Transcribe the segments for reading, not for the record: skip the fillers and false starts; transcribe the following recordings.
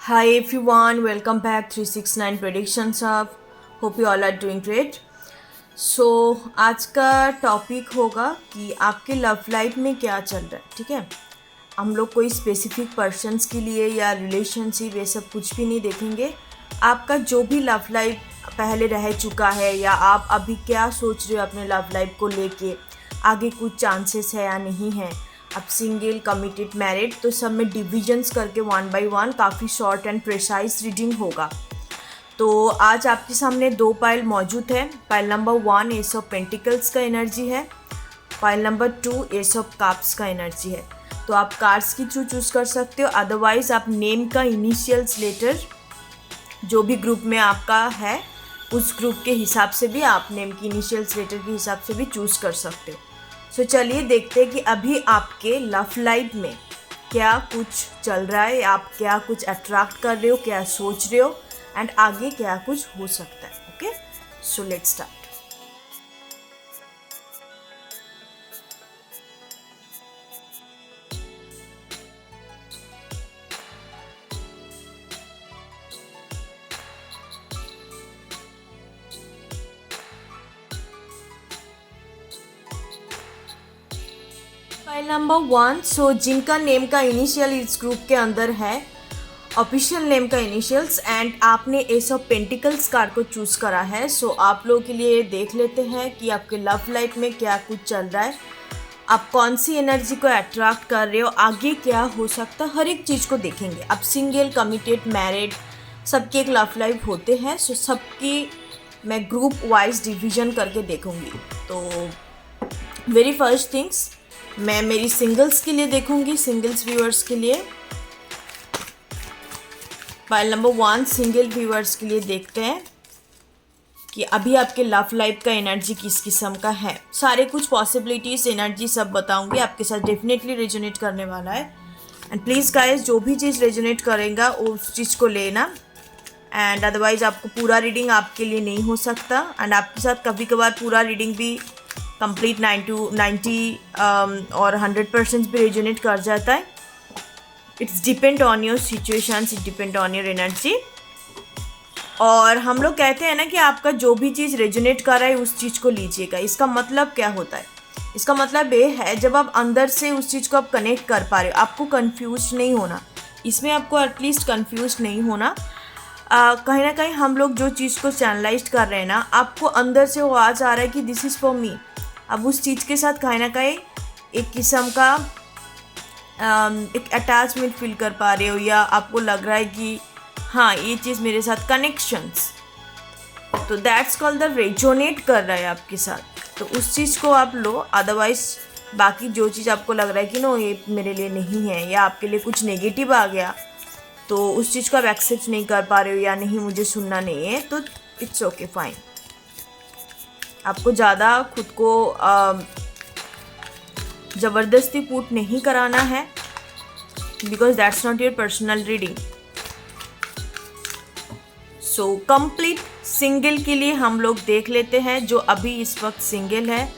Hi everyone, welcome back 369 Predictions Hub. Hope you all are doing great. So आज का topic होगा कि आपके लव लाइफ में क्या चल रहा है. ठीक है, हम लोग कोई स्पेसिफिक पर्सन्स के लिए या रिलेशनशिप ये सब कुछ भी नहीं देखेंगे. आपका जो भी लव लाइफ पहले रह चुका है या आप अभी क्या सोच रहे हो अपने लव लाइफ को लेके, आगे कुछ चांसेस है या नहीं है, आप सिंगल, कमिटेड, मैरिड, तो सब में डिविजन्स करके 1 बाय 1 काफ़ी शॉर्ट एंड प्रिसाइज रीडिंग होगा. तो आज आपके सामने 2 पाइल मौजूद है. Pile number 1 S of pentacles का एनर्जी है, pile number 2 S of cups का एनर्जी है. तो आप कार्ड्स की थ्रू चूज़ कर सकते हो, अदरवाइज़ आप नेम का इनिशियल्स लेटर जो भी ग्रुप में आपका है उस ग्रुप के हिसाब से भी आप नेम की इनिशियल्स लेटर के हिसाब से भी चूज़ कर सकते हो. सो चलिए देखते हैं कि अभी आपके लव लाइफ में क्या कुछ चल रहा है, आप क्या कुछ अट्रैक्ट कर रहे हो, क्या सोच रहे हो एंड आगे क्या कुछ हो सकता है. Okay, so let's start. File number 1. सो जिनका नेम का इनिशियल इस ग्रुप के अंदर है, ऑफिशियल नेम का इनिशियल्स, एंड आपने एस ऑफ पेंटिकल्स कार्ड को चूज़ करा है. सो आप लोगों के लिए देख लेते हैं कि आपके लव लाइफ में क्या कुछ चल रहा है, आप कौन सी एनर्जी को अट्रैक्ट कर रहे हो, आगे क्या हो सकता है, हर एक चीज़ को देखेंगे. आप सिंगल, कमिटेड, मैरिड, सबकी एक लव लाइफ होते हैं. सो सबकी मैं ग्रुप वाइज डिवीज़न करके देखूँगी. तो वेरी फर्स्ट थिंग्स मैं मेरी सिंगल्स के लिए देखूंगी, सिंगल्स व्यूअर्स के लिए. फाइल नंबर 1 सिंगल व्यूअर्स के लिए देखते हैं कि अभी आपके लव लाइफ का एनर्जी किस किस्म का है. सारे कुछ पॉसिबिलिटीज़, एनर्जी सब बताऊंगी, आपके साथ डेफिनेटली रेजोनेट करने वाला है. एंड प्लीज़ गाइस, जो भी चीज़ रेजोनेट करेगा उस चीज़ को लेना, एंड अदरवाइज आपको पूरा रीडिंग आपके लिए नहीं हो सकता. एंड आपके साथ कभी कभार पूरा रीडिंग भी कंप्लीट 90 और 100% भी रेजोनेट कर जाता है. It's depend on your situations, it depend on your energy. और हम लोग कहते हैं ना कि आपका जो भी चीज़ रेजोनेट कर रहा है उस चीज़ को लीजिएगा. इसका मतलब क्या होता है? इसका मतलब ये है जब आप अंदर से उस चीज़ को आप कनेक्ट कर पा रहे हो, आपको कन्फ्यूज नहीं होना. इसमें आपको एटलीस्ट कन्फ्यूज नहीं होना. कहीं ना कहीं हम लोग जो चीज़ को चैनलाइज कर रहे हैं ना, आपको अंदर से वो आवाज़ आ रहा है कि दिस इज़ फॉर मी. अब उस चीज़ के साथ कहीं ना कहीं एक किस्म का एक अटैचमेंट फील कर पा रहे हो, या आपको लग रहा है कि हाँ ये चीज़ मेरे साथ कनेक्शंस, तो दैट्स कॉल्ड द रेजोनेट कर रहा है आपके साथ. तो उस चीज़ को आप लो. अदरवाइज बाकी जो चीज़ आपको लग रहा है कि नो ये मेरे लिए नहीं है, या आपके लिए कुछ नेगेटिव आ गया, तो उस चीज़ को आप एक्सेप्ट नहीं कर पा रहे हो या नहीं मुझे सुनना नहीं है, तो इट्स ओके, फाइन. आपको ज़्यादा खुद को ज़बरदस्ती पुट नहीं कराना है, because that's not your personal reading. So complete single के लिए हम लोग देख लेते हैं जो अभी इस वक्त सिंगल है.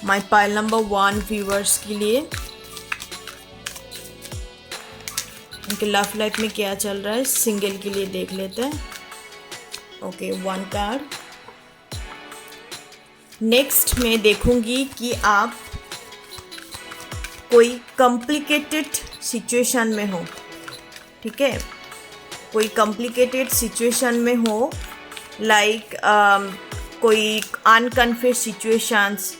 माय पाइल नंबर 1 व्यूअर्स के लिए उनके लव लाइफ में क्या चल रहा है, सिंगल के लिए देख लेते हैं. Okay, 1 card. नेक्स्ट मैं देखूंगी कि आप कोई कॉम्प्लिकेटेड सिचुएशन में हो. ठीक है, कोई कॉम्प्लिकेटेड सिचुएशन में हो, लाइक कोई अनकन्फेस सिचुएशंस,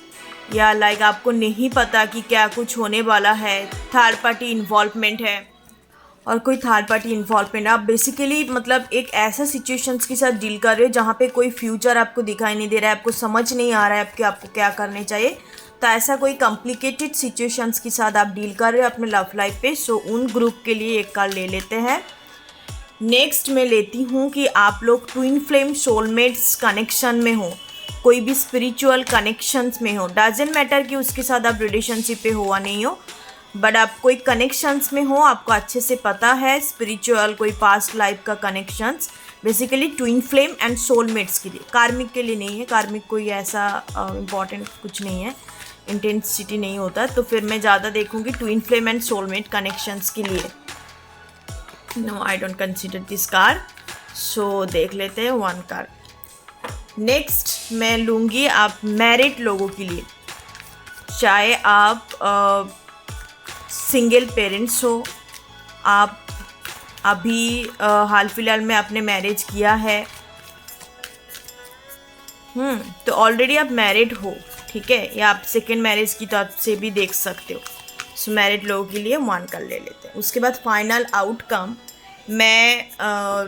या लाइक आपको नहीं पता कि क्या कुछ होने वाला है, थर्ड पार्टी इन्वॉल्वमेंट है, और कोई थर्ड पार्टी इन्वॉल्वमेंट. आप बेसिकली मतलब एक ऐसा सिचुएशंस के साथ डील कर रहे हो जहाँ पे कोई फ्यूचर आपको दिखाई नहीं दे रहा है, आपको समझ नहीं आ रहा है आपको क्या करने चाहिए. तो ऐसा कोई कॉम्प्लिकेटेड सिचुएशंस के साथ आप डील कर रहे हो अपने लव लाइफ पे. सो उन ग्रुप के लिए एक कार्ड ले लेते हैं. नेक्स्ट मैं लेती हूँ कि आप लोग ट्विन फ्लेम सोलमेट्स कनेक्शन में हो, कोई भी स्पिरिचुअल कनेक्शंस में हो. डजेंट मैटर कि उसके साथ आप रिलेशनशिप पे हो या नहीं हो, बट आप कोई कनेक्शंस में हो, आपको अच्छे से पता है स्पिरिचुअल कोई पास्ट लाइफ का connections. Basically twin flame and soulmates के लिए, कार्मिक के लिए नहीं है. कार्मिक कोई ऐसा इम्पॉर्टेंट कुछ नहीं है, इंटेंसिटी नहीं होता. तो फिर मैं ज़्यादा देखूंगी twin flame and soulmate connections के लिए. No, I don't consider this card, so देख लेते हैं 1 कार्ड। नेक्स्ट मैं लूँगी आप मैरिड लोगों के लिए, चाहे आप सिंगल पेरेंट्स हो, आप अभी हाल फिलहाल में आपने मैरिज किया है, तो ऑलरेडी आप मैरिड हो, ठीक है, या आप सेकेंड मैरिज की तरफ से भी देख सकते हो। सो मैरिड लोगों के लिए 1 कर ले लेते हैं। उसके बाद फाइनल आउटकम मैं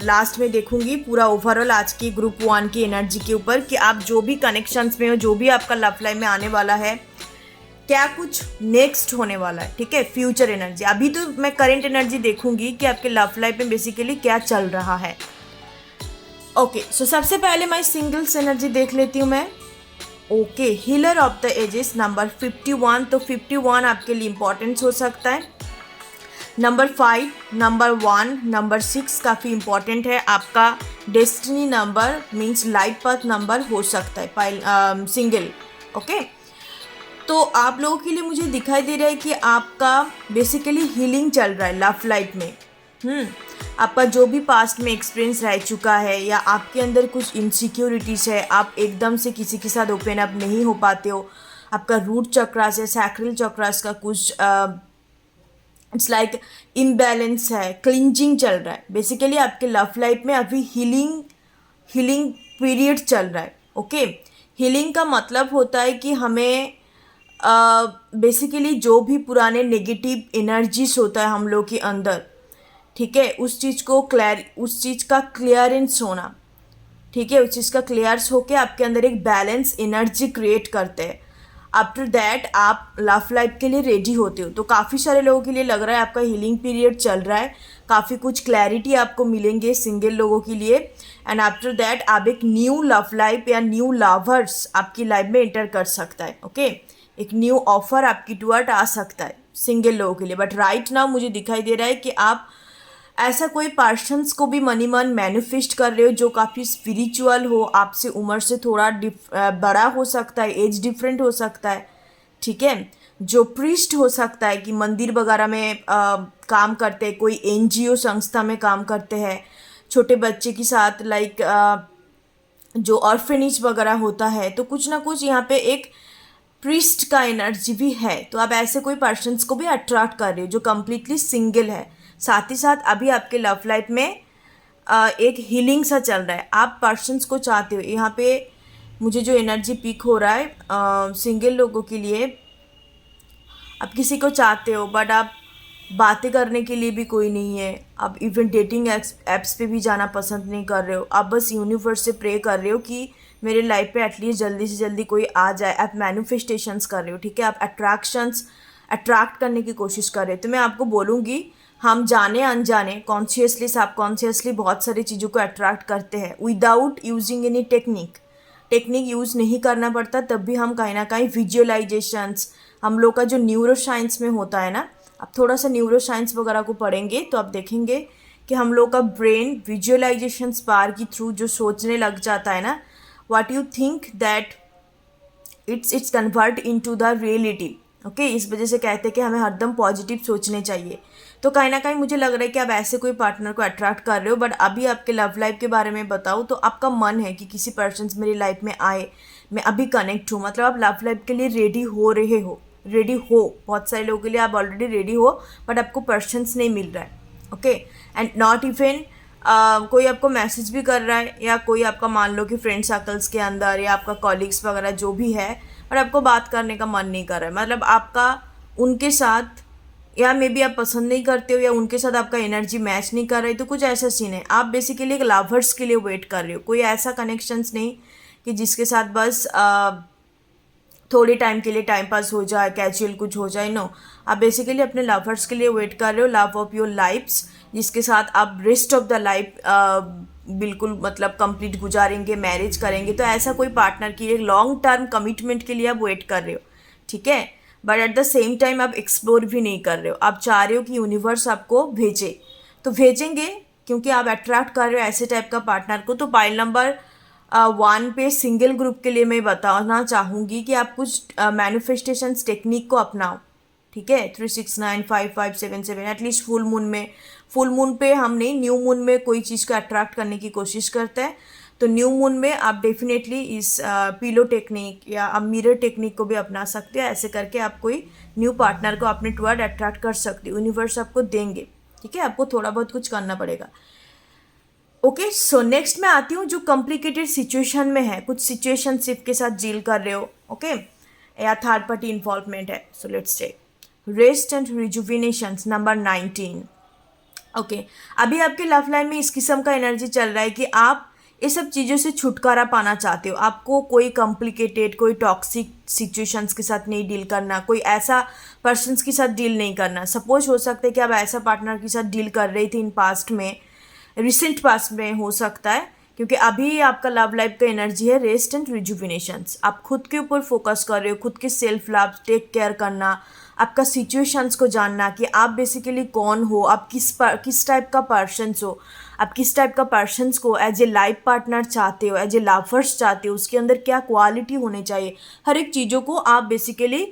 लास्ट में देखूंगी पूरा ओवरऑल आज की ग्रुप 1 की एनर्जी के ऊपर, कि आप जो भी कनेक्शंस में हो, जो भी आपका लव लाइफ में आने वाला है, क्या कुछ नेक्स्ट होने वाला है, ठीक है, फ्यूचर एनर्जी। अभी तो मैं करंट एनर्जी देखूंगी कि आपके लव लाइफ में बेसिकली क्या चल रहा है। ओके, सो सबसे पहले मैं सिंगल्स एनर्जी देख लेती हूँ मैं। Okay, healer of the ages number 51, तो 51 आपके लिए इंपॉर्टेंस हो सकता है। नंबर 5, नंबर 1, नंबर 6 काफ़ी इंपॉर्टेंट है। आपका destiny number means life path number हो सकता है सिंगल। ओके, तो आप लोगों के लिए मुझे दिखाई दे रहा है कि आपका बेसिकली हीलिंग चल रहा है लव लाइफ में। आपका जो भी पास्ट में एक्सपीरियंस रह चुका है, या आपके अंदर कुछ इनसिक्योरिटीज़ है, आप एकदम से किसी के साथ ओपन अप नहीं हो पाते हो, आपका रूट चक्रास या सैक्रल चक्रास का कुछ इट्स लाइक इम्बैलेंस है, क्लिंजिंग चल रहा है। बेसिकली आपके लव लाइफ में अभी हीलिंग पीरियड चल रहा है। ओके, हीलिंग का मतलब होता है कि हमें बेसिकली जो भी पुराने नेगेटिव एनर्जीज होता है हम लोग के अंदर, ठीक है, उस चीज़ का क्लियरेंस होना, ठीक है, उस चीज़ का क्लियर्स होके आपके अंदर एक बैलेंस एनर्जी क्रिएट करते हैं। आफ्टर दैट आप लव लाइफ के लिए रेडी होते हो। तो काफ़ी सारे लोगों के लिए लग रहा है आपका हीलिंग पीरियड चल रहा है, काफ़ी कुछ क्लैरिटी आपको मिलेंगे सिंगल लोगों के लिए। एंड आफ्टर दैट आप एक न्यू लव लाइफ या न्यू लवर्स आपकी लाइफ में एंटर कर सकता है। ओके, एक न्यू ऑफर आपकी टुवर्ड आ सकता है सिंगल लोगों के लिए। बट राइट नाउ मुझे दिखाई दे रहा है कि आप ऐसा कोई पर्सन्स को भी मनी मन मैनिफेस्ट कर रहे हो जो काफ़ी स्पिरिचुअल हो, आपसे उम्र से थोड़ा बड़ा हो सकता है, एज डिफरेंट हो सकता है, ठीक है, जो प्रीस्ट हो सकता है कि मंदिर वगैरह में काम करते हैं, कोई एनजीओ संस्था में काम करते हैं, छोटे बच्चे के साथ लाइक जो ऑर्फेनेज वगैरह होता है, तो कुछ ना कुछ यहाँ पे एक प्रीस्ट का एनर्जी भी है। तो आप ऐसे कोई पर्सन्स को भी अट्रैक्ट कर रहे हो जो कम्प्लीटली सिंगल है। साथ ही साथ अभी आपके लव लाइफ में एक हीलिंग सा चल रहा है, आप पर्सन्स को चाहते हो। यहाँ पे मुझे जो एनर्जी पिक हो रहा है सिंगल लोगों के लिए, आप किसी को चाहते हो बट आप बातें करने के लिए भी कोई नहीं है, आप इवन डेटिंग एप्स पे भी जाना पसंद नहीं कर रहे हो, आप बस यूनिवर्स से प्रे कर रहे हो कि मेरे लाइफ पे एटलीस्ट जल्दी से जल्दी कोई आ जाए। आप मैनिफेस्टेशंस कर रहे हो, ठीक है, आप अट्रैक्ट करने की कोशिश कर रहे हो। तो मैं आपको बोलूँगी, हम जाने अनजाने कॉन्शियसली सबकॉन्शियसली बहुत सारी चीज़ों को अट्रैक्ट करते हैं without using any technique use नहीं करना पड़ता, तब भी हम कहीं ना कहीं विजुअलाइजेशंस, हम लोग का जो न्यूरो साइंस में होता है ना, आप थोड़ा सा न्यूरो साइंस वगैरह को पढ़ेंगे तो आप देखेंगे कि हम लोग का ब्रेन विजुअलाइजेशंस पावर के थ्रू जो सोचने लग जाता है ना, what you think that it's convert into the reality. Okay, इस वजह से कहते हैं कि हमें हरदम पॉजिटिव सोचने चाहिए। तो कहीं ना कहीं मुझे लग रहा है कि आप ऐसे कोई पार्टनर को अट्रैक्ट कर रहे हो, बट अभी आपके लव लाइफ के बारे में बताऊँ तो आपका मन है कि किसी पर्सन मेरी लाइफ में आए, मैं अभी कनेक्ट हूँ, मतलब आप लव लाइफ के लिए रेडी हो। बहुत सारे लोगों के लिए आप ऑलरेडी रेडी हो बट आपको पर्सन्स नहीं मिल रहा है। ओके, एंड नॉट इवन कोई आपको मैसेज भी कर रहा है, या कोई आपका मान लो कि फ्रेंड सर्कल्स के अंदर या आपका कॉलीग्स वगैरह जो भी है, और आपको बात करने का मन नहीं कर रहा है, मतलब आपका उनके साथ या मे बी आप पसंद नहीं करते हो, या उनके साथ आपका एनर्जी मैच नहीं कर रही, तो कुछ ऐसा सीन है। आप बेसिकली एक लवर्स के लिए वेट कर रहे हो, कोई ऐसा कनेक्शंस नहीं कि जिसके साथ बस थोड़े टाइम के लिए टाइम पास हो जाए, कैजुअल कुछ हो जाए, नो, आप बेसिकली अपने लवर्स के लिए वेट कर रहे हो, लव ऑफ योर लाइफ्स, जिसके साथ आप रेस्ट ऑफ द लाइफ बिल्कुल मतलब कंप्लीट गुजारेंगे, मैरिज करेंगे। तो ऐसा कोई पार्टनर की एक लॉन्ग टर्म कमिटमेंट के लिए आप वेट कर रहे हो, ठीक है, but at the same time आप एक्सप्लोर भी नहीं कर रहे हो, आप चाह रहे हो कि यूनिवर्स आपको भेजे, तो भेजेंगे क्योंकि आप अट्रैक्ट कर रहे हो ऐसे टाइप का पार्टनर को। तो पाइल नंबर 1 पे सिंगल ग्रुप के लिए मैं बताना चाहूँगी कि आप कुछ मैनिफेस्टेशंस टेक्निक को अपनाओ, ठीक है, 3695577 एटलीस्ट फुल मून पे हम नहीं, न्यू मून में कोई चीज़ को अट्रैक्ट करने की कोशिश करते हैं। तो न्यू मून में आप डेफिनेटली इस पीलो टेक्निक या आप मिरर टेक्निक को भी अपना सकते हो। ऐसे करके आप कोई न्यू पार्टनर को अपने टुवर्ड अट्रैक्ट कर सकते हो, यूनिवर्स आपको देंगे। ठीक है, आपको थोड़ा बहुत कुछ करना पड़ेगा। ओके, सो नेक्स्ट मैं आती हूँ जो कॉम्प्लिकेटेड सिचुएशन में है, कुछ सिचुएशनशिप के साथ डील कर रहे हो, ओके, या थर्ड पार्टी इन्वॉल्वमेंट है। So let's say rest and rejuvenation number 19। Okay, अभी आपके लव लाइन में इस किस्म का एनर्जी चल रहा है कि आप ये सब चीज़ों से छुटकारा पाना चाहते हो। आपको कोई कॉम्प्लिकेटेड, कोई टॉक्सिक सिचुएशंस के साथ नहीं डील करना, कोई ऐसा पर्सन्स के साथ डील नहीं करना। सपोज हो सकता है कि आप ऐसा पार्टनर के साथ डील कर रही थी इन पास्ट में, रिसेंट पास्ट में हो सकता है, क्योंकि अभी आपका लव लाइफ का एनर्जी है रेस्ट एंड रिजुविनेशंस। आप खुद के ऊपर फोकस कर रहे हो, खुद के सेल्फ लव, टेक केयर करना, आपका सिचुएशंस को जानना कि आप बेसिकली कौन हो, आप किस टाइप का पर्सन्स हो, आप किस टाइप का पर्सन्स को एज ए लाइफ पार्टनर चाहते हो, एज ए लवर्स चाहते हो, उसके अंदर क्या क्वालिटी होने चाहिए, हर एक चीज़ों को आप बेसिकली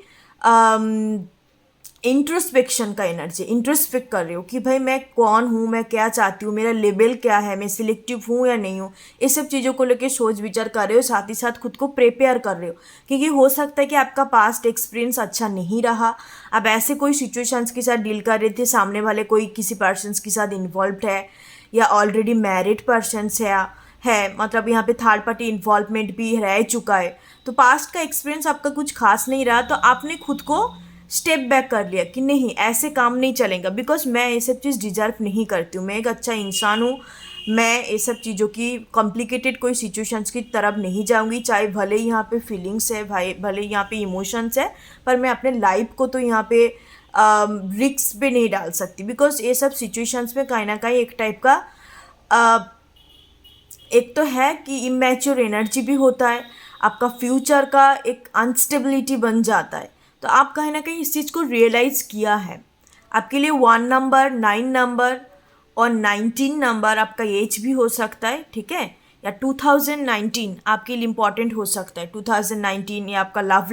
इंट्रोस्पेक्शन का एनर्जी, इंट्रोस्पेक्ट कर रहे हो कि भाई मैं कौन हूँ, मैं क्या चाहती हूँ, मेरा लेवल क्या है, मैं सिलेक्टिव हूँ या नहीं हूँ। ये सब चीज़ों को लेकर सोच विचार कर रहे हो, साथ ही साथ खुद को प्रिपेयर कर रहे हो, क्योंकि हो सकता है कि आपका पास्ट एक्सपीरियंस अच्छा नहीं रहा। अब ऐसे कोई सिचुएशंस के साथ डील कर रहे थे, सामने वाले कोई किसी पर्सन के साथ इन्वॉल्व है या ऑलरेडी मैरिड पर्सनस है, मतलब यहाँ पे थर्ड पार्टी इन्वॉल्वमेंट भी रह चुका है। तो पास्ट का एक्सपीरियंस आपका कुछ खास नहीं रहा, तो आपने खुद को स्टेप बैक कर लिया कि नहीं, ऐसे काम नहीं चलेगा, बिकॉज मैं ये सब चीज़ डिजर्व नहीं करती हूँ, मैं एक अच्छा इंसान हूँ, मैं ये सब चीज़ों की कॉम्प्लिकेटेड कोई सिचुएशंस की तरफ नहीं जाऊँगी, चाहे भले ही यहाँ पे फीलिंग्स है, भाई भले यहाँ पे इमोशंस है, पर मैं अपने लाइफ को तो यहाँ पे रिस्क पे नहीं डाल सकती, बिकॉज ये सब सिचुएशंस में कहीं ना कहीं एक टाइप का एक तो है कि इमेच्योर एनर्जी भी होता है, आपका फ्यूचर का एक अनस्टेबिलिटी बन जाता है। तो आप कहीं ना कहीं इस चीज़ को रियलाइज़ किया है। आपके लिए 1 नंबर, 9 नंबर और 19 नंबर आपका एज भी हो सकता है, ठीक है, या 2019 आपके लिए इम्पॉर्टेंट हो सकता है। 2019 या आपका लव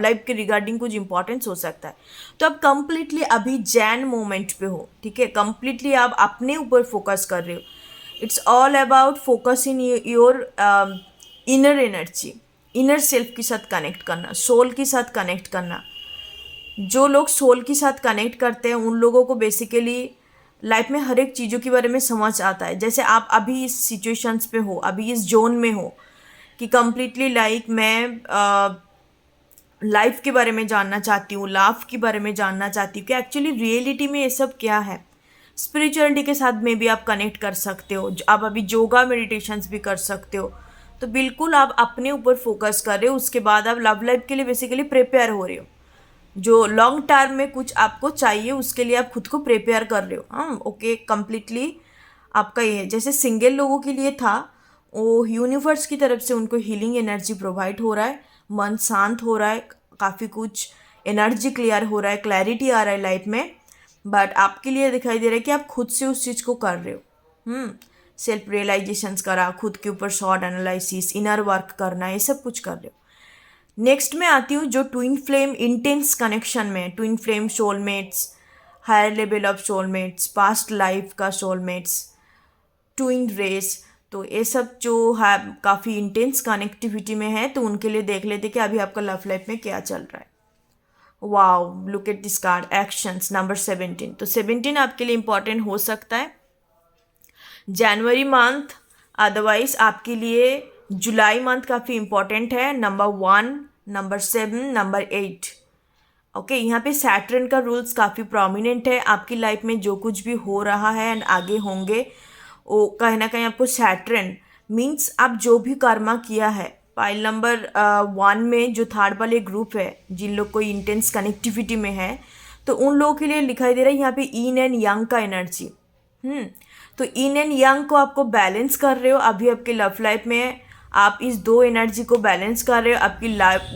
लाइफ के रिगार्डिंग कुछ इंपॉर्टेंस हो सकता है। तो आप कंप्लीटली अभी जैन मोमेंट पे हो, ठीक है, कंप्लीटली आप अपने ऊपर फोकस कर रहे हो। It's all about focus in your inner energy, inner self के साथ कनेक्ट करना, सोल के साथ कनेक्ट करना। जो लोग सोल के साथ कनेक्ट करते हैं उन लोगों को बेसिकली लाइफ में हर एक चीज़ों के बारे में समझ आता है। जैसे आप अभी इस सिचुएशंस पे हो, अभी इस जोन में हो कि कम्प्लीटली लाइक मैं लाइफ के बारे में जानना चाहती हूँ, लाफ के बारे में जानना चाहती हूँ कि एक्चुअली रियलिटी में ये सब क्या है। स्पिरिचुअलिटी के साथ में भी आप कनेक्ट कर सकते हो, आप अभी योगा मेडिटेशंस भी कर सकते हो। तो बिल्कुल आप अपने ऊपर फोकस कर रहे हो, उसके बाद आप लव लाइफ के लिए बेसिकली प्रिपेयर हो रहे हो। जो लॉन्ग टर्म में कुछ आपको चाहिए उसके लिए आप खुद को प्रिपेयर कर रहे हो। हाँ, ओके, कम्प्लीटली आपका ये है। जैसे सिंगल लोगों के लिए था, वो यूनिवर्स की तरफ से उनको हीलिंग एनर्जी प्रोवाइड हो रहा है, मन शांत हो रहा है, काफ़ी कुछ एनर्जी क्लियर हो रहा है, क्लैरिटी आ रहा है लाइफ में। बट आपके लिए दिखाई दे रहा है कि आप खुद से उस चीज़ को कर रहे हो। सेल्फ रियलाइजेशंस करा, खुद के ऊपर शॉर्ट एनालिसिस, इनर वर्क करना, ये सब कुछ कर रहे हो। नेक्स्ट में आती हूँ जो ट्विन फ्लेम इंटेंस कनेक्शन में, twin flame soulmates, higher level of soulmates, past life का सोलमेट्स, ट्विन रेस। तो ये सब जो है काफ़ी इंटेंस कनेक्टिविटी में है, तो उनके लिए देख लेते कि अभी आपका लव लाइफ में क्या चल रहा है। Wow, look at this card, actions number 17। तो 17 आपके लिए इंपॉर्टेंट हो सकता है जनवरी मंथ, अदरवाइज आपके लिए जुलाई मंथ काफ़ी इंपॉर्टेंट है। Number 1, number 7, number 8। ओके, यहाँ पे सैटर्न का रूल्स काफ़ी प्रोमिनेंट है आपकी लाइफ में। जो कुछ भी हो रहा है एंड आगे होंगे, वो कहीं ना कहीं आपको सैटर्न मीन्स आप जो भी कर्मा किया है। पाइल नंबर 1 में जो थर्ड वाले ग्रुप है, जिन लोग कोई इंटेंस कनेक्टिविटी में है, तो उन लोगों के लिए दिखाई दे रहा है यहाँ पे इन एंड यंग का एनर्जी। तो इन एंड यंग को आपको बैलेंस कर रहे हो अभी आपके लव लाइफ में। आप इस दो एनर्जी को बैलेंस कर रहे हो आपकी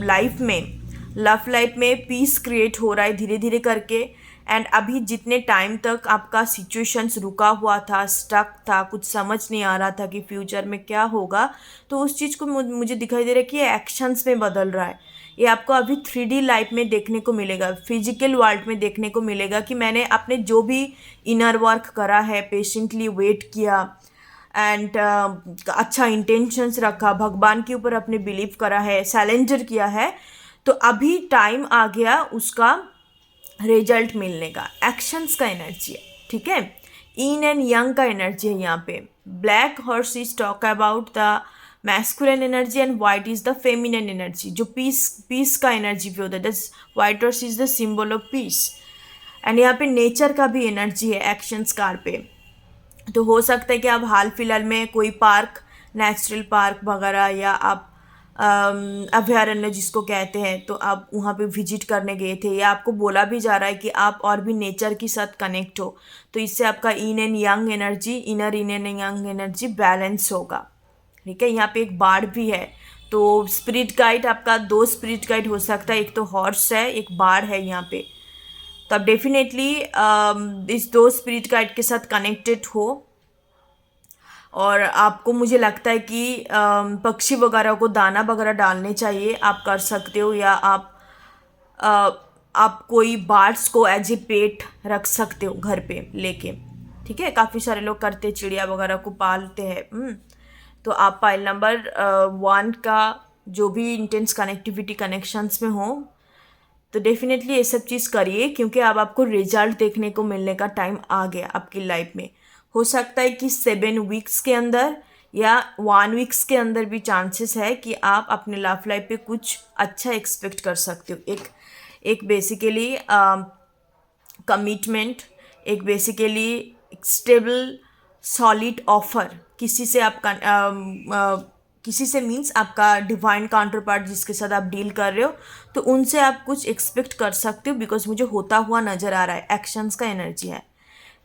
लाइफ में। लव लाइफ में पीस क्रिएट हो रहा है धीरे धीरे करके। एंड अभी जितने टाइम तक आपका सिचुएशंस रुका हुआ था, स्टक था, कुछ समझ नहीं आ रहा था कि फ्यूचर में क्या होगा, तो उस चीज़ को मुझे दिखाई दे रहा है कि ये एक्शंस में बदल रहा है। ये आपको अभी 3D लाइफ में देखने को मिलेगा, फिजिकल वर्ल्ड में देखने को मिलेगा कि मैंने अपने जो भी इनर वर्क करा है, पेशेंटली वेट किया एंड अच्छा इंटेंशंस रखा, भगवान के ऊपर अपने बिलीव करा है, सैलेंजर किया है, तो अभी टाइम आ गया उसका रिजल्ट मिलने का। एक्शंस का एनर्जी है, ठीक है। इन एंड यंग का एनर्जी है यहाँ पे। Black horse is talk about the masculine energy and white is the feminine energy, जो पीस का एनर्जी भी होता है। That's white horse is the symbol of peace. And यहाँ पे नेचर का भी एनर्जी है एक्शंस कार पे। तो हो सकता है कि आप हाल फिलहाल में कोई पार्क, नेचुरल पार्क वगैरह, या आप अभयारण्य जिसको कहते हैं, तो आप वहाँ पे विजिट करने गए थे, या आपको बोला भी जा रहा है कि आप और भी नेचर के साथ कनेक्ट हो, तो इससे आपका in and young energy, inner in and young energy balance होगा, ठीक है। यहाँ पे एक बार्ड भी है, तो स्पिरिट गाइड आपका 2 स्पिरिट गाइड हो सकता है, एक तो हॉर्स है, एक बार्ड है यहाँ पे। तो आप डेफिनेटली इस 2 स्पिरिट गाइड के साथ कनेक्टेड हो, और आपको, मुझे लगता है कि पक्षी वगैरह को दाना वगैरह डालने चाहिए, आप कर सकते हो, या आप कोई बर्ड्स को एज ए पेट रख सकते हो घर पे लेके, ठीक है। काफ़ी सारे लोग करते, चिड़िया वगैरह को पालते हैं। तो आप पाइल नंबर 1 का जो भी इंटेंस कनेक्टिविटी कनेक्शंस में हो, तो डेफिनेटली ये सब चीज़ करिए, क्योंकि अब आपको रिजल्ट देखने को मिलने का टाइम आ गया आपकी लाइफ में। हो सकता है कि 7 वीक्स के अंदर या 1 वीक्स के अंदर भी चांसेस है कि आप अपने लव लाइफ पे कुछ अच्छा एक्सपेक्ट कर सकते हो। एक बेसिकली कमिटमेंट, एक बेसिकली स्टेबल सॉलिड ऑफर किसी से आप किसी से मीन्स आपका डिवाइन काउंटर पार्ट जिसके साथ आप डील कर रहे हो, तो उनसे आप कुछ एक्सपेक्ट कर सकते हो, बिकॉज मुझे होता हुआ नज़र आ रहा है, एक्शंस का एनर्जी है।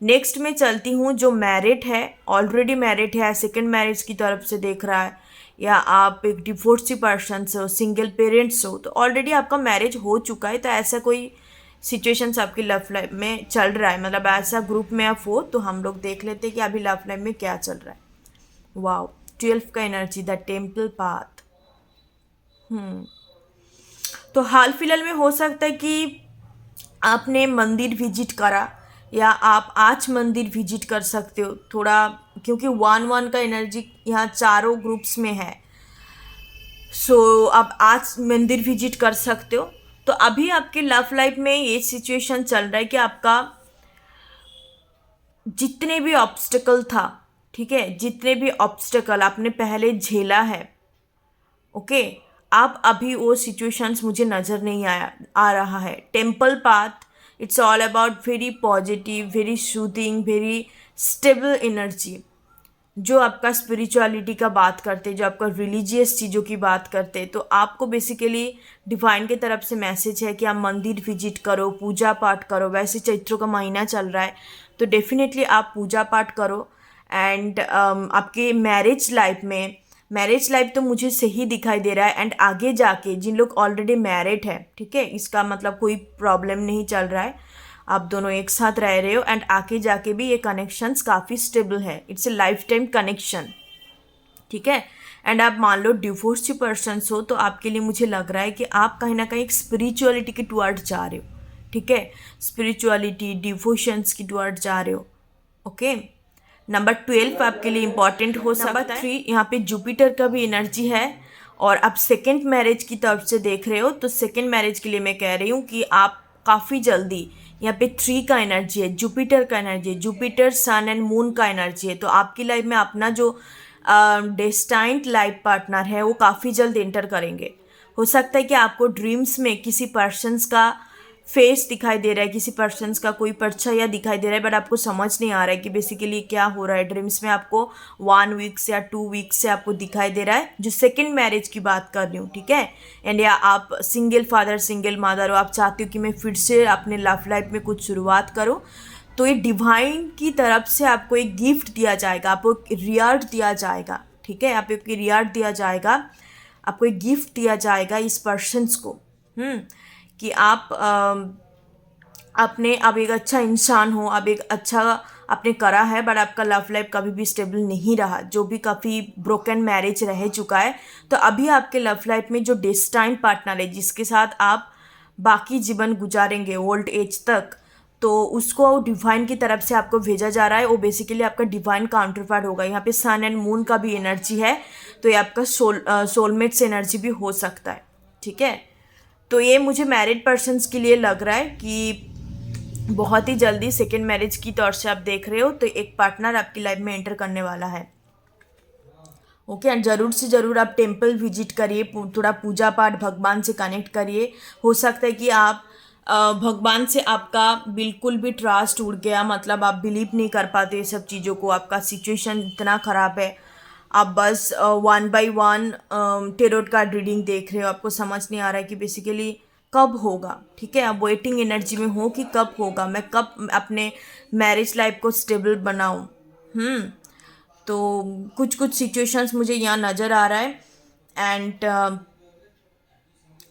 नेक्स्ट में चलती हूँ, जो मैरिड है, ऑलरेडी मैरिड है, सेकंड मैरिज की तरफ से देख रहा है, या आप एक डिवोर्सी पर्सन हो, सिंगल पेरेंट्स हो, तो ऑलरेडी आपका मैरिज हो चुका है, तो ऐसा कोई सिचुएशंस आपकी लव लाइफ में चल रहा है, मतलब ऐसा ग्रुप में आप हो, तो हम लोग देख लेते हैं कि अभी लव लाइफ में क्या चल रहा है। वाओ, 12 का एनर्जी, द टेम्पल पाथ। तो हाल फिलहाल में हो सकता है कि आपने मंदिर विजिट करा, या आप आज मंदिर विजिट कर सकते हो थोड़ा, क्योंकि 1-1 का एनर्जी यहाँ चारों ग्रुप्स में है। सो आप आज मंदिर विजिट कर सकते हो। तो अभी आपके लव लाइफ में ये सिचुएशन चल रहा है कि आपका जितने भी ऑब्स्टेकल था, ठीक है, जितने भी ऑब्स्टेकल आपने पहले झेला है, ओके, आप अभी वो सिचुएशंस मुझे नज़र नहीं आ रहा है। Temple path, it's all about very positive, very soothing, very stable energy, जो आपका स्पिरिचुअलिटी का बात करते, जो आपका रिलीजियस चीज़ों की बात करते। तो आपको बेसिकली डिवाइन की तरफ से मैसेज है कि आप मंदिर विजिट करो, पूजा पाठ करो। वैसे चैत्रों का महीना चल रहा है, तो डेफिनेटली आप पूजा पाठ करो। एंड आपके मैरिज लाइफ तो मुझे सही दिखाई दे रहा है। एंड आगे जाके जिन लोग ऑलरेडी मैरिड है, ठीक है, इसका मतलब कोई प्रॉब्लम नहीं चल रहा है, आप दोनों एक साथ रह रहे हो, एंड आगे जाके भी ये कनेक्शंस काफ़ी स्टेबल है, it's a life time connection, ठीक है। एंड आप मान लो डिवोर्सी पर्सन्स हो, तो आपके लिए मुझे लग रहा है कि आप कहीं ना कहीं एक स्पिरिचुअलिटी की टुवर्ड जा रहे हो, ठीक है, स्पिरिचुअलिटी, डिवोशंस की टुवर्ड जा रहे हो, ओके। नंबर 12 आपके लिए इंपॉर्टेंट हो सकता है। नंबर 3, यहाँ पे जुपिटर का भी एनर्जी है, और आप सेकेंड मैरिज की तरफ से देख रहे हो, तो सेकेंड मैरिज के लिए मैं कह रही हूँ कि आप काफ़ी जल्दी, यहाँ पे 3 का एनर्जी है, जुपिटर का एनर्जी है, जुपिटर सन एंड मून का एनर्जी है। तो आपकी लाइफ में अपना जो डेस्टाइन्ड लाइफ पार्टनर है वो काफ़ी जल्द एंटर करेंगे। हो सकता है कि आपको ड्रीम्स में किसी पर्सन्स का फेस दिखाई दे रहा है, किसी पर्सन्स का कोई परछाया दिखाई दे रहा है, बट आपको समझ नहीं आ रहा है कि बेसिकली क्या हो रहा है। ड्रीम्स में आपको 1 वीक्स या 2 वीक्स से आपको दिखाई दे रहा है, जो सेकंड मैरिज की बात कर रही हूँ, ठीक है। एंड या आप सिंगल फादर, सिंगल मदर हो, आप चाहते हो कि मैं फिर से अपने लव लाइफ में कुछ शुरुआत करूँ, तो ये डिवाइन की तरफ से आपको एक गिफ्ट दिया जाएगा, आपको एक रिवार्ड दिया जाएगा, ठीक है, आपको एक रिवार्ड दिया जाएगा, आपको एक गिफ्ट दिया जाएगा इस पर्सन्स को, कि आप अपने अब एक अच्छा इंसान हो, अब एक अच्छा आपने करा है, बट आपका लव लाइफ कभी भी स्टेबल नहीं रहा, जो भी काफ़ी ब्रोकन मैरिज रह चुका है, तो अभी आपके लव लाइफ में जो डेस्टाइन पार्टनर है, जिसके साथ आप बाकी जीवन गुजारेंगे ओल्ड एज तक, तो उसको डिवाइन की तरफ से आपको भेजा जा रहा है। वो बेसिकली आपका डिवाइन काउंटरपार्ट होगा। यहाँ पे सन एंड मून का भी एनर्जी है, तो ये आपका सोलमेट्स एनर्जी भी हो सकता है, ठीक है। तो ये मुझे मैरिड पर्सन्स के लिए लग रहा है कि बहुत ही जल्दी सेकेंड मैरिज की तौर से आप देख रहे हो, तो एक पार्टनर आपकी लाइफ में एंटर करने वाला है। ओके, एंड ज़रूर से ज़रूर आप टेम्पल विजिट करिए, थोड़ा पूजा पाठ भगवान से कनेक्ट करिए। हो सकता है कि आप भगवान से आपका बिल्कुल भी ट्रस्ट उड़ गया, मतलब आप बिलीव नहीं कर पाते ये सब चीज़ों को, आपका सिचुएशन इतना ख़राब है, आप बस 1 बाय 1 टेरोट कार्ड रीडिंग देख रहे हो, आपको समझ नहीं आ रहा है कि बेसिकली कब होगा, ठीक है। आप वेटिंग एनर्जी में हो कि कब होगा, मैं कब अपने मैरिज लाइफ को स्टेबल बनाऊँ। तो कुछ कुछ सिचुएशंस मुझे यहाँ नज़र आ रहा है, एंड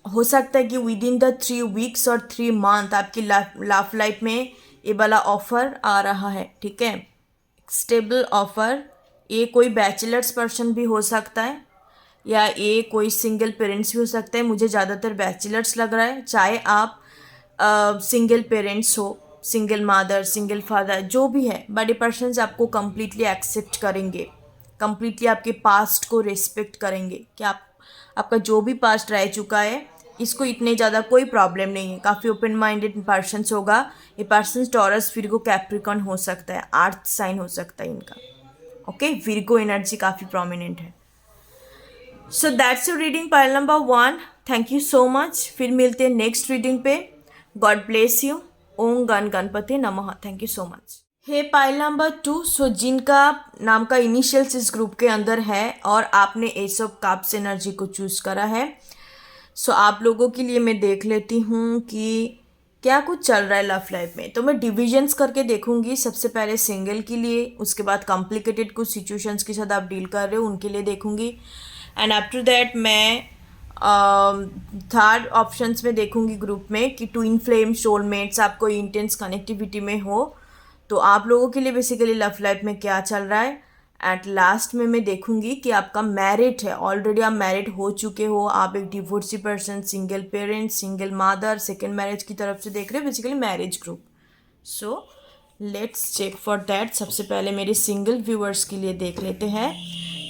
हो सकता है कि विद इन द 3 वीक्स और 3 मंथ आपकी लव लाइफ में ये वाला ऑफर आ रहा है, ठीक है, स्टेबल ऑफर। ये कोई बैचलर्स पर्सन भी हो सकता है, या ये कोई सिंगल पेरेंट्स भी हो सकता है। मुझे ज़्यादातर बैचलर्स लग रहा है, चाहे आप सिंगल पेरेंट्स हो, सिंगल मदर, सिंगल फादर, जो भी है, बट ये पर्सन्स आपको कम्प्लीटली एक्सेप्ट करेंगे, कम्प्लीटली आपके पास्ट को रिस्पेक्ट करेंगे कि आपका जो भी पास्ट रह चुका है, इसको इतने ज़्यादा कोई प्रॉब्लम नहीं है। काफ़ी ओपन माइंडेड पर्सन्स होगा ये पर्सन्स। टॉरस, विर्गो, कैप्रिकॉर्न हो सकता है, अर्थ साइन हो सकता है इनका। ओके, विर्गो एनर्जी काफ़ी प्रोमिनेंट है। So that's your reading pile number 1। Thank you so much. फिर मिलते हैं नेक्स्ट रीडिंग पे। God bless you. ओम गण गणपति नमः। Thank you so much. Hey pile number 2। So जिनका नाम का इनिशियल्स इस ग्रुप के अंदर है और आपने एस ऑफ कप्स एनर्जी को चूज़ करा है, सो आप लोगों के लिए मैं देख लेती हूँ कि क्या कुछ चल रहा है लव लाइफ में। तो मैं डिविजन्स करके देखूंगी। सबसे पहले सिंगल के लिए, उसके बाद कॉम्प्लिकेटेड कुछ सिचुएशंस के साथ आप डील कर रहे हो उनके लिए देखूंगी, एंड आफ्टर दैट मैं थर्ड ऑप्शंस में देखूंगी ग्रुप में कि ट्विन फ्लेम सोलमेट्स आपको इंटेंस कनेक्टिविटी में हो, तो आप लोगों के लिए बेसिकली लव लाइफ में क्या चल रहा है। एट लास्ट में मैं देखूंगी कि आपका मैरिड है, ऑलरेडी आप मैरिड हो चुके हो, आप एक divorcee person, single parent, single mother, second marriage की तरफ से देख रहे हो, basically marriage group. So let's check for that. सबसे पहले मेरे सिंगल व्यूअर्स के लिए देख लेते हैं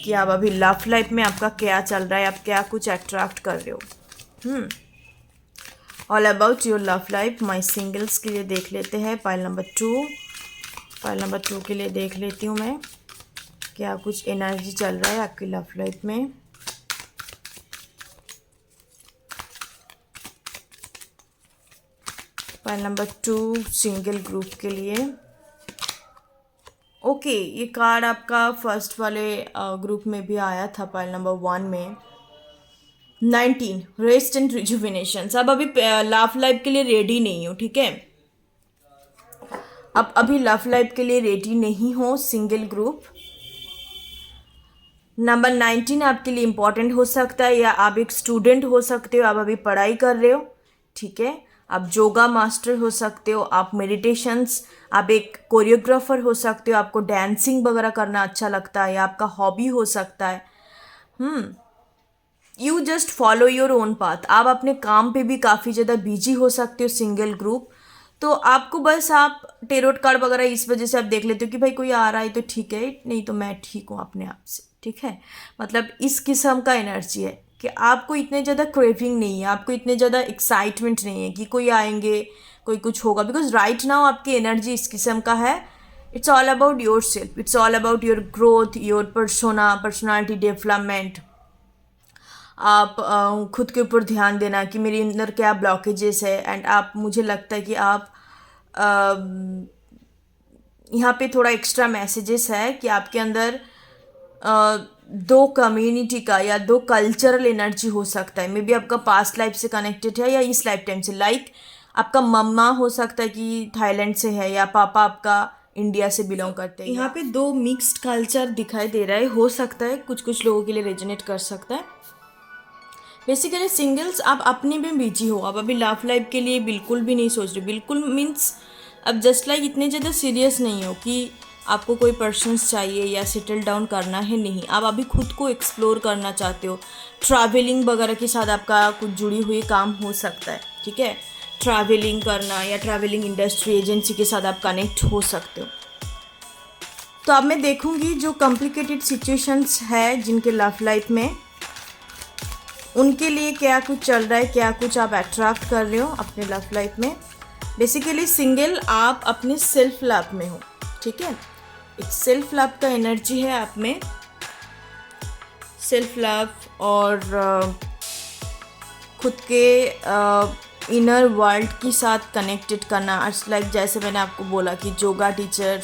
कि आप अभी लव लाइफ में आपका क्या चल रहा है, आप क्या कुछ अट्रैक्ट कर रहे हो। All about your love life. My singles के लिए देख लेते हैं पाइल नंबर 2। पाइल नंबर 2 के लिए देख लेती हूँ मैं क्या कुछ एनर्जी चल रहा है आपकी लव लाइफ में। पाइल नंबर 2 सिंगल ग्रुप के लिए। ओके, ये कार्ड आपका फर्स्ट वाले ग्रुप में भी आया था, पाइल नंबर 1 में। 19 रेस्ट एंड रिजुविनेशन। अब अभी लव लाइफ के लिए रेडी नहीं हो, ठीक है, अब अभी लव लाइफ के लिए रेडी नहीं हो सिंगल ग्रुप। नंबर 19 आपके लिए इम्पॉर्टेंट हो सकता है, या आप एक स्टूडेंट हो सकते हो, आप अभी पढ़ाई कर रहे हो, ठीक है, आप योगा मास्टर हो सकते हो, आप मेडिटेशंस, आप एक कोरियोग्राफर हो सकते हो, आपको डांसिंग वगैरह करना अच्छा लगता है, या आपका हॉबी हो सकता है। You just follow your own path. आप अपने काम पे भी काफ़ी ज़्यादा बिजी हो सकते हो सिंगल ग्रुप। तो आपको बस आप टेरोट कार्ड वगैरह इस वजह से आप देख लेते हो कि भाई कोई आ रहा है तो ठीक है, नहीं तो मैं ठीक हूँ अपने आप से, ठीक है। मतलब इस किस्म का एनर्जी है कि आपको इतने ज़्यादा क्रेविंग नहीं है, आपको इतने ज़्यादा एक्साइटमेंट नहीं है कि कोई आएंगे, कोई कुछ होगा, बिकॉज राइट नाउ आपकी एनर्जी इस किस्म का है। It's all about your self, it's all about your growth, your personality development. आप खुद के ऊपर ध्यान देना कि मेरे अंदर क्या ब्लॉकेजेस है, एंड आप, मुझे लगता है कि आप यहाँ पे थोड़ा एक्स्ट्रा मैसेजेस है कि आपके अंदर दो कम्युनिटी का या दो कल्चरल एनर्जी हो सकता है। मे बी आपका पास्ट लाइफ से कनेक्टेड है या इस लाइफ टाइम से। लाइक आपका मम्मा हो सकता है कि थाईलैंड से है, या पापा आपका इंडिया से बिलोंग करते हैं। यहाँ पे दो मिक्स्ड कल्चर दिखाई दे रहा है, हो सकता है कुछ कुछ लोगों के लिए रेजोनेट कर सकता है। बेसिकली सिंगल्स आप अपने में बिजी हो, आप अभी लव लाइफ के लिए बिल्कुल भी नहीं सोच रहे। बिल्कुल मीन्स अब जस्ट लाइक इतने ज़्यादा सीरियस नहीं हो कि आपको कोई पर्सन्स चाहिए या सेटल डाउन करना है, नहीं, आप अभी खुद को एक्सप्लोर करना चाहते हो। ट्रैवलिंग वगैरह के साथ आपका कुछ जुड़ी हुई काम हो सकता है, ठीक है, ट्रैवलिंग करना या ट्रैवलिंग इंडस्ट्री एजेंसी के साथ आप कनेक्ट हो सकते हो। तो अब मैं देखूंगी जो कॉम्प्लिकेटेड सिचुएशंस है जिनके लव लाइफ में, उनके लिए क्या कुछ चल रहा है, क्या कुछ आप अट्रैक्ट कर रहे हो अपने लव लाइफ में। बेसिकली सिंगल आप अपने सेल्फ लव में हो, ठीक है, एक सेल्फ लव का एनर्जी है आप में, सेल्फ लव और खुद के इनर वर्ल्ड के साथ कनेक्टेड करना। इट्स लाइक जैसे मैंने आपको बोला कि योगा टीचर,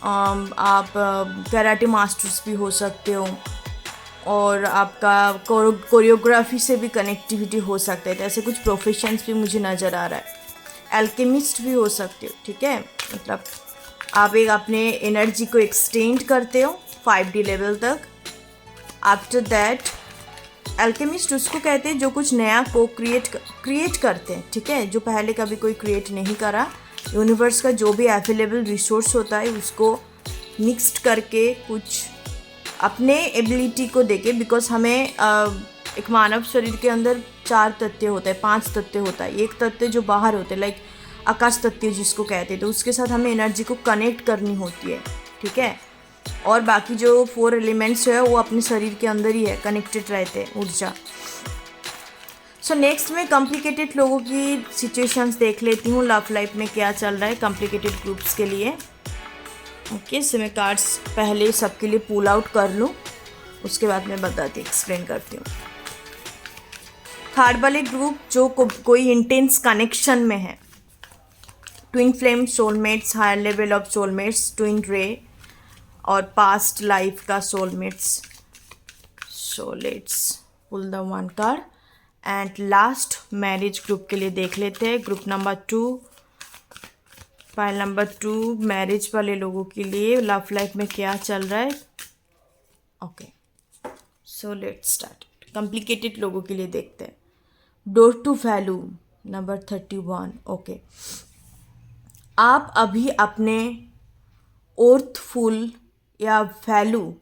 आप कराटे मास्टर्स भी हो सकते हो, और आपका कोरियोग्राफी से भी कनेक्टिविटी हो सकता है। तो ऐसे कुछ प्रोफेशंस भी मुझे नज़र आ रहा है। एल्केमिस्ट भी हो सकते हो, ठीक है, मतलब आप एक अपने एनर्जी को एक्सटेंड करते हो 5D लेवल तक। आफ्टर दैट एल्केमिस्ट उसको कहते हैं जो कुछ नया को क्रिएट करते हैं, ठीक है, जो पहले कभी कोई क्रिएट नहीं करा। यूनिवर्स का जो भी अवेलेबल रिसोर्स होता है उसको मिक्स्ड करके कुछ अपने एबिलिटी को देके, बिकॉज हमें एक मानव शरीर के अंदर 4 तत्व होता है, 5 तत्व होता है। एक तत्व जो बाहर होते हैं, लाइक आकाश तत्व जिसको कहते हैं, तो उसके साथ हमें एनर्जी को कनेक्ट करनी होती है, ठीक है, और बाकी जो 4 एलिमेंट्स है वो अपने शरीर के अंदर ही है, कनेक्टेड रहते हैं, ऊर्जा। सो नेक्स्ट में कॉम्प्लिकेटेड लोगों की सिचुएशंस देख लेती हूँ, लव लाइफ में क्या चल रहा है कॉम्प्लिकेटेड ग्रुप्स के लिए। ओके, सो मैं कार्ड्स पहले सबके लिए पुल आउट कर लूँ, उसके बाद मैं बताती एक्सप्लेन करती हूँ। थर्ड वाले ग्रुप जो कोई इंटेंस कनेक्शन में है, twin flame soulmates, higher level of soulmates, twin ray और पास्ट लाइफ का soulmates. So let's pull the one card and last marriage group के लिए देख लेते हैं। Group number 2, file number 2, marriage वाले लोगों के लिए लव लाइफ में क्या चल रहा है। Okay, so let's start. Complicated लोगों के लिए देखते हैं। Door to value number 31। Okay, आप अभी अपने ओर्थफुल या वैल्यू,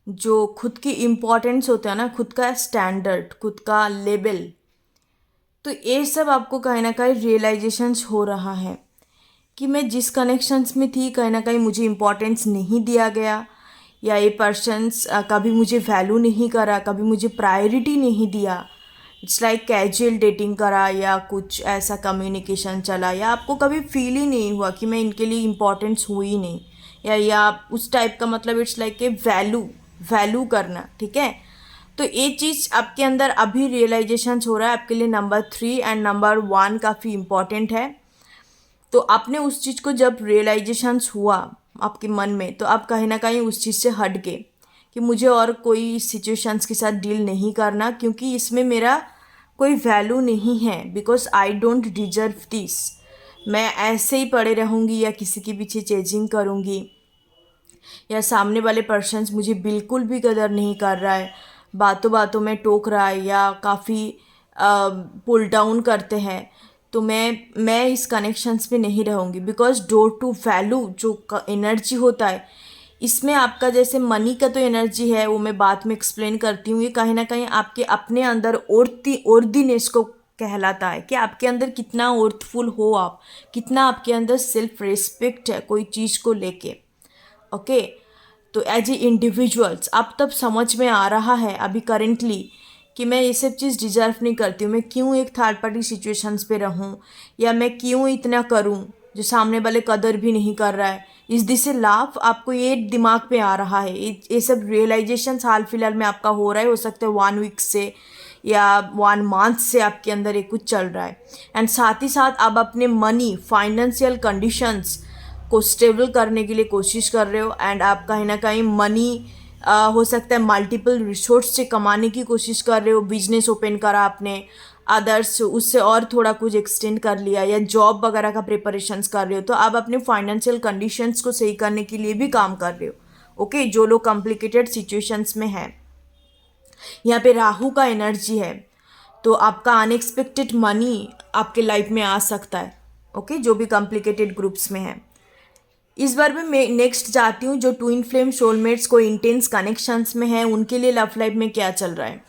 जो खुद की इम्पोर्टेंस होता है ना, खुद का स्टैंडर्ड, खुद का लेवल, तो ये सब आपको कहीं ना कहीं रियलाइजेशंस हो रहा है कि मैं जिस कनेक्शंस में थी कहीं ना कहीं मुझे इम्पोर्टेंस नहीं दिया गया, या ये पर्सन्स कभी मुझे वैल्यू नहीं करा, कभी मुझे प्रायोरिटी नहीं दिया। इट्स लाइक कैजुअल डेटिंग करा या कुछ ऐसा कम्युनिकेशन चला, या आपको कभी फील ही नहीं हुआ कि मैं इनके लिए इम्पोर्टेंस हुई नहीं, या उस टाइप का, मतलब इट्स लाइक ए वैल्यू करना, ठीक है। तो ये चीज़ आपके अंदर अभी रियलाइजेशंस हो रहा है। आपके लिए नंबर 3 एंड नंबर 1 काफ़ी इम्पॉर्टेंट है। तो आपने उस चीज़ को जब रियलाइजेशंस हुआ आपके मन में, तो आप कहीं ना कहीं उस चीज़ से हट गए कि मुझे और कोई सिचुएशंस के साथ डील नहीं करना, क्योंकि इसमें मेरा कोई वैल्यू नहीं है, because I don't deserve this. मैं ऐसे ही पड़े रहूँगी या किसी के पीछे चेजिंग करूँगी, या सामने वाले पर्सन्स मुझे बिल्कुल भी कदर नहीं कर रहा है, बातों बातों में टोक रहा है या काफ़ी पुल डाउन करते हैं, तो मैं इस कनेक्शंस में नहीं रहूँगी। बिकॉज डोर टू वैल्यू जो एनर्जी होता है, इसमें आपका जैसे मनी का तो एनर्जी है, वो मैं बाद में एक्सप्लेन करती हूँ। ये कहीं ना कहीं आपके अपने अंदर ओर्दीनेस को कहलाता है कि आपके अंदर कितना ओर्थफुल हो आप, कितना आपके अंदर सेल्फ रिस्पेक्ट है कोई चीज़ को लेके। ओके, तो एज ए इंडिविजुअल्स अब तब समझ में आ रहा है अभी करेंटली कि मैं ये सब चीज़ डिजर्व नहीं करती हूँ। मैं क्यों एक थर्ड पार्टी सिचुएशंस पे रहूँ, या मैं क्यों इतना करूँ जो सामने वाले कदर भी नहीं कर रहा है। इस दिस से लाभ आपको ये दिमाग पे आ रहा है, ये सब रियलाइजेशन हाल फिलहाल में आपका हो रहा है। हो सकता है 1 वीक से या 1 मंथ से आपके अंदर ये कुछ चल रहा है। एंड साथ ही साथ आप अपने मनी फाइनेंशियल कंडीशंस को स्टेबल करने के लिए कोशिश कर रहे हो, एंड आप कहीं ना कहीं मनी हो सकता है मल्टीपल रिसोर्स से कमाने की कोशिश कर रहे हो। बिजनेस ओपन करा आपने, अदर्स उससे और थोड़ा कुछ एक्सटेंड कर लिया, या जॉब वगैरह का प्रिपरेशंस कर रहे हो, तो आप अपने फाइनेंशियल कंडीशंस को सही करने के लिए भी काम कर रहे हो। ओके, जो लोग कॉम्प्लिकेटेड सिचुएशंस में हैं, यहाँ पे राहु का एनर्जी है, तो आपका अनएक्सपेक्टेड मनी आपके लाइफ में आ सकता है। ओके, जो भी कॉम्प्लिकेटेड ग्रुप्स में है। इस बार मैं नेक्स्ट जाती हूँ, जो ट्विन फ्लेम सोलमेट्स को इंटेंस कनेक्शंस में है उनके लिए लव लाइफ में क्या चल रहा है।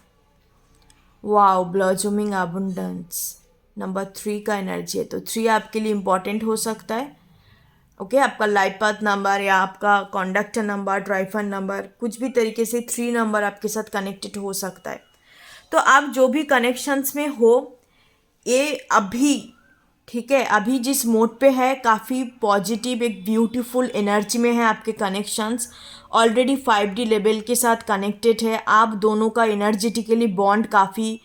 वाओ, ब्लॉसमिंग अबंडेंस नंबर 3 का एनर्जी है, तो 3 आपके लिए इंपॉर्टेंट हो सकता है। ओके, आपका लाइफ पाथ नंबर या आपका कॉन्डक्टर नंबर, ड्राइवर नंबर, कुछ भी तरीके से 3 नंबर आपके साथ कनेक्टेड हो सकता है। तो आप जो भी कनेक्शंस में हो, ये अभी ठीक है, अभी जिस मोड पे है काफ़ी पॉजिटिव, एक ब्यूटीफुल एनर्जी में है आपके कनेक्शंस। ऑलरेडी 5D लेवल के साथ कनेक्टेड है, आप दोनों का एनर्जेटिकली बॉन्ड काफ़ी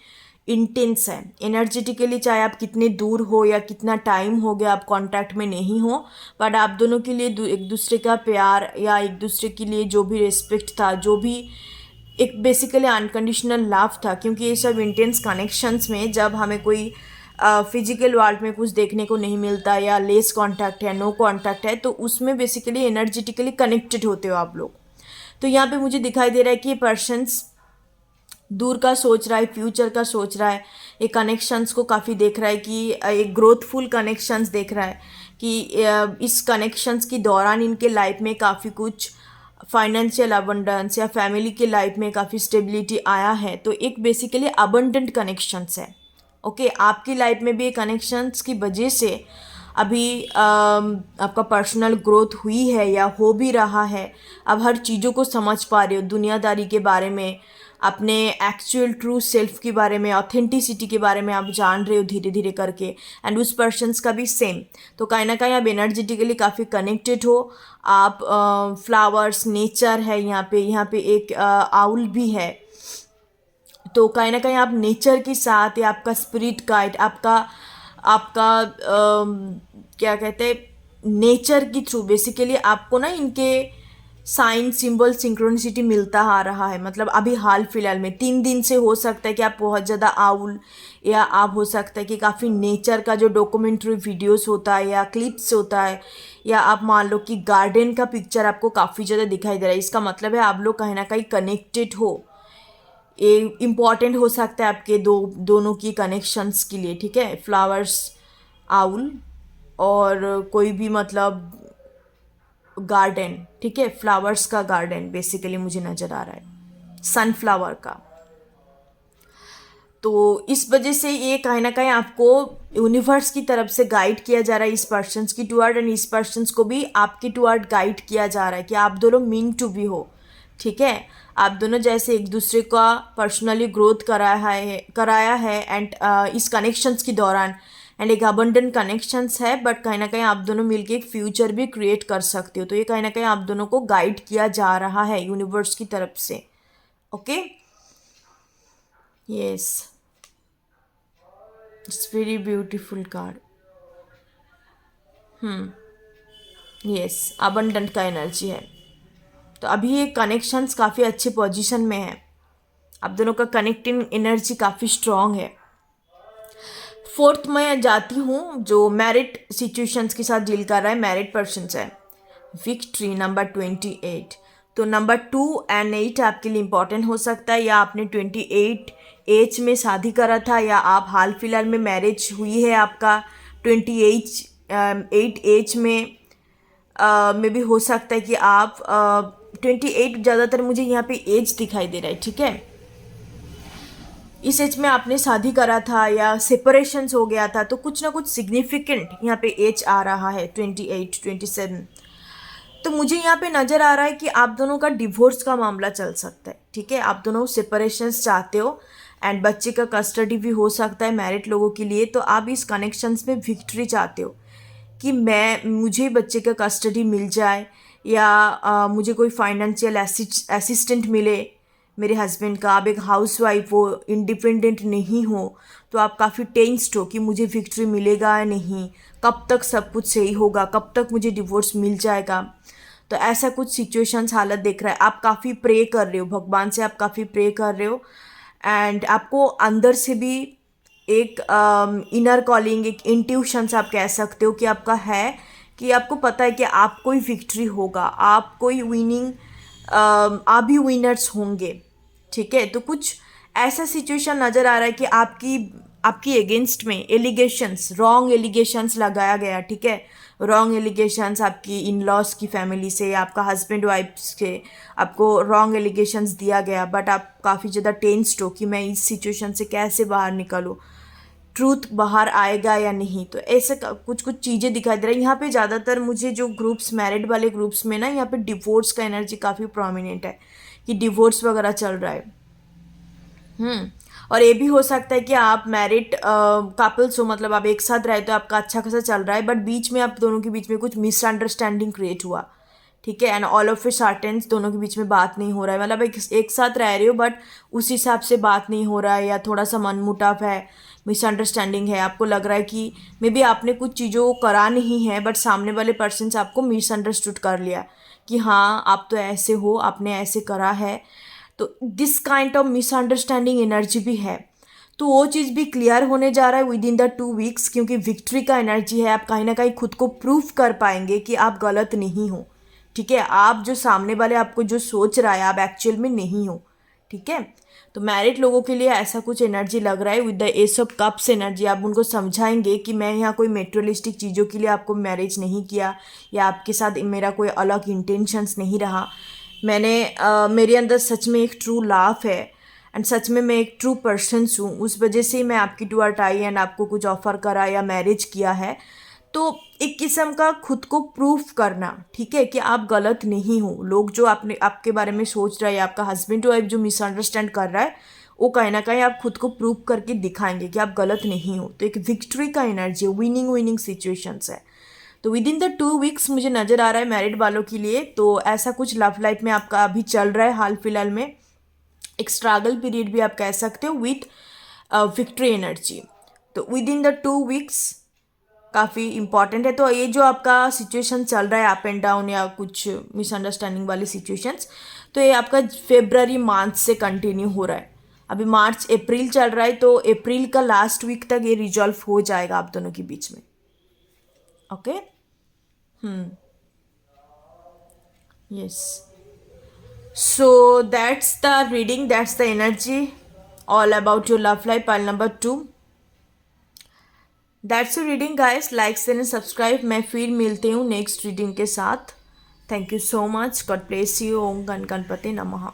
इंटेंस है। एनर्जेटिकली चाहे आप कितने दूर हो या कितना टाइम हो गया आप कांटेक्ट में नहीं हो, बट आप दोनों के लिए एक दूसरे का प्यार या एक दूसरे के लिए जो भी रिस्पेक्ट था, जो भी एक बेसिकली अनकंडीशनल लव था, क्योंकि ये सब इंटेंस कनेक्शंस में जब हमें कोई फिजिकल वर्ल्ड में कुछ देखने को नहीं मिलता या लेस कांटेक्ट है, नो कांटेक्ट है, तो उसमें बेसिकली एनर्जेटिकली कनेक्टेड होते हो आप लोग। तो यहाँ पे मुझे दिखाई दे रहा है कि ये पर्सन्स दूर का सोच रहा है, फ्यूचर का सोच रहा है, ये कनेक्शंस को काफ़ी देख रहा है कि एक ग्रोथफुल कनेक्शंस देख रहा है कि इस कनेक्शंस के दौरान इनके लाइफ में काफ़ी कुछ फाइनेंशियल अबंडेंस या फैमिली के लाइफ में काफ़ी स्टेबिलिटी आया है। तो एक बेसिकली अबंडेंट कनेक्शंस है। ओके, आपकी लाइफ में भी ये कनेक्शंस की वजह से अभी आपका पर्सनल ग्रोथ हुई है या हो भी रहा है। अब हर चीज़ों को समझ पा रहे हो, दुनियादारी के बारे में, अपने एक्चुअल ट्रू सेल्फ के बारे में, ऑथेंटिसिटी के बारे में आप जान रहे हो धीरे धीरे करके। एंड उस पर्सन्स का भी सेम। तो कहीं ना कहीं आप एनर्जेटिकली काफ़ी कनेक्टेड हो। आप फ्लावर्स, नेचर है यहाँ पे एक आउल भी है, तो कहीं ना कहीं आप नेचर के साथ या आपका स्पिरिट गाइड, आपका आपका क्या कहते हैं, नेचर के थ्रू बेसिकली आपको ना इनके साइन, सिंबल, सिंक्रोनिसिटी मिलता आ रहा है। मतलब अभी हाल फिलहाल में 3 दिन से हो सकता है कि आप बहुत ज़्यादा आउल, या आप हो सकता है कि काफ़ी नेचर का जो डॉक्यूमेंट्री वीडियोस होता है या क्लिप्स होता है, या आप मान लो कि गार्डन का पिक्चर आपको काफ़ी ज़्यादा दिखाई दे रहा है। इसका मतलब है आप लोग कहीं ना कहीं कनेक्टेड हो। ये इम्पॉर्टेंट हो सकता है आपके दोनों की कनेक्शंस के लिए। ठीक है, फ्लावर्स, आउल और कोई भी मतलब गार्डन। ठीक है, फ्लावर्स का गार्डन बेसिकली मुझे नज़र आ रहा है, सनफ्लावर का। तो इस वजह से ये कहीं ना कहीं आपको यूनिवर्स की तरफ से गाइड किया जा रहा है इस पर्सन्स की टुवर्ड, एंड इस पर्सन्स को भी आपकी टुवर्ड गाइड किया जा रहा है कि आप दोनों मीन टू बी हो। ठीक है, आप दोनों जैसे एक दूसरे का पर्सनली ग्रोथ कराया है एंड इस कनेक्शंस के दौरान, एंड एक अबंडेंट कनेक्शंस है, बट कहीं ना कहीं आप दोनों मिलके एक फ्यूचर भी क्रिएट कर सकते हो। तो ये कहीं ना कहीं आप दोनों को गाइड किया जा रहा है यूनिवर्स की तरफ से। Okay, yes, it's very beautiful card. Yes, abundant का एनर्जी है। तो अभी ये कनेक्शंस काफ़ी अच्छे पोजीशन में है, आप दोनों का कनेक्टिंग एनर्जी काफ़ी स्ट्रांग है। 4th में जाती हूँ, जो मैरिड सिचुएशंस के साथ डील कर रहा है, मैरिड पर्सन्स है। Victory number 28। तो नंबर 2 एंड 8 आपके लिए इंपॉर्टेंट हो सकता है, या आपने 28 एज में शादी करा था, या आप हाल फिलहाल में मैरिज हुई है आपका 28 एज में भी हो सकता है कि आप 28, ज़्यादातर मुझे यहाँ पे एज दिखाई दे रहा है। ठीक है, इस एज में आपने शादी करा था या सेपरेशंस हो गया था, तो कुछ ना कुछ सिग्निफिकेंट यहाँ पे एज आ रहा है, 28, 27। तो मुझे यहाँ पे नज़र आ रहा है कि आप दोनों का डिवोर्स का मामला चल सकता है। ठीक है, आप दोनों सेपरेशंस चाहते हो एंड बच्चे का कस्टडी भी हो सकता है मैरिड लोगों के लिए। तो आप इस कनेक्शंस में विक्ट्री चाहते हो कि मुझे बच्चे का कस्टडी मिल जाए, या मुझे कोई फाइनेंशियल असिस्टेंट मिले मेरे हस्बैंड का। आप एक हाउसवाइफ हो, इंडिपेंडेंट नहीं हो, तो आप काफ़ी टेंस्ड हो कि मुझे विक्ट्री मिलेगा या नहीं, कब तक सब कुछ सही होगा, कब तक मुझे डिवोर्स मिल जाएगा। तो ऐसा कुछ सिचुएशंस, हालत देख रहा है। आप काफ़ी प्रे कर रहे हो भगवान से, आप काफ़ी प्रे कर रहे हो, एंड आपको अंदर से भी एक इनर कॉलिंग, एक इंट्यूशंस आप कह सकते हो कि आपका है, कि आपको पता है कि आपको ही विक्ट्री होगा, आपको ही विनिंग, आप भी विनर्स होंगे। ठीक है, तो कुछ ऐसा सिचुएशन नज़र आ रहा है कि आपकी आपकी अगेंस्ट में एलिगेशंस, रॉन्ग एलिगेशंस लगाया गया, ठीक है, रॉन्ग एलिगेशंस आपकी इन लॉज की फैमिली से या आपका हस्बैंड वाइफ से आपको रॉन्ग एलिगेशंस दिया गया, बट आप काफ़ी ज़्यादा टेंस्ड हो कि मैं इस सिचुएशन से कैसे बाहर निकलूँ, ट्रूथ बाहर आएगा या नहीं। तो ऐसे कुछ कुछ चीज़ें दिखाई दे रही है यहाँ पे। ज़्यादातर मुझे जो ग्रुप्स, मैरिड वाले ग्रुप्स में ना, यहाँ पे डिवोर्स का एनर्जी काफ़ी प्रोमिनेंट है कि डिवोर्स वगैरह चल रहा है। और ये भी हो सकता है कि आप मैरिड कपल्स हो, मतलब आप एक साथ रहे तो आपका अच्छा खासा चल रहा है, बट बीच में आप दोनों के बीच में कुछ मिसअंडरस्टैंडिंग क्रिएट हुआ, ठीक है, and all of a sudden दोनों के बीच में बात नहीं हो रहा है, मतलब एक साथ रह रहे हो बट उस हिसाब से बात नहीं हो रहा है, या थोड़ा सा मनमुटाव है, मिसअंडरस्टैंडिंग है, आपको लग रहा है कि मे बी आपने कुछ चीज़ों को करा नहीं है, बट सामने वाले पर्सन से आपको मिसअंडरस्टूड कर लिया कि हाँ आप तो ऐसे हो, आपने ऐसे करा है। तो this kind of misunderstanding energy भी है, तो वो चीज़ भी क्लियर होने जा रहा है विद इन द 2 वीक्स, क्योंकि विक्ट्री का एनर्जी है। आप कहीं ना कहीं खुद को प्रूव कर पाएंगे कि आप गलत नहीं हो, ठीक है, आप जो सामने वाले आपको जो सोच रहा है आप एक्चुअल में नहीं हो, ठीक है। तो मैरिड लोगों के लिए ऐसा कुछ एनर्जी लग रहा है with the S of cups energy. आप उनको समझाएंगे कि मैं यहाँ कोई मेटेरियलिस्टिक चीज़ों के लिए आपको मैरिज नहीं किया, या आपके साथ मेरा कोई अलग इंटेंशंस नहीं रहा। मैंने मेरे अंदर सच में एक ट्रू लाफ है, एंड सच में मैं एक ट्रू पर्सन हूँ, उस वजह से ही मैं आपकी टुवर्ड आई एंड आपको कुछ ऑफर करा या मैरिज किया है। तो एक किस्म का खुद को प्रूफ करना, ठीक है, कि आप गलत नहीं हो। लोग जो आपके बारे में सोच रहा है, आपका हस्बैंड वाइफ जो मिसअंडरस्टैंड कर रहा है, वो कहीं ना कहीं आप खुद को प्रूव करके दिखाएंगे कि आप गलत नहीं हो। तो एक विक्ट्री का एनर्जी है, विनिंग विनिंग सिचुएशंस है। तो विद इन द 2 वीक्स मुझे नज़र आ रहा है मैरिड वालों के लिए, तो ऐसा कुछ लव लाइफ में आपका अभी चल रहा है हाल फिलहाल में। एक स्ट्रगल पीरियड भी आप कह सकते हो विथ विक्ट्री एनर्जी। तो विद इन द 2 वीक्स काफ़ी इंपॉर्टेंट है। तो ये जो आपका सिचुएशन चल रहा है अप एंड डाउन या कुछ मिसअंडरस्टैंडिंग वाली सिचुएशंस, तो ये आपका फेब्रवरी मार्च से कंटिन्यू हो रहा है। अभी मार्च अप्रैल चल रहा है, तो अप्रैल का लास्ट वीक तक ये रिजॉल्व हो जाएगा आप दोनों के बीच में। Okay, yes, so that's the reading, that's the energy all about your love life pile number 2। That's your reading guys, like share and subscribe. मैं फिर मिलती हूँ नेक्स्ट रीडिंग के साथ। Thank you so much, God bless you. Om गण गणपति नमः।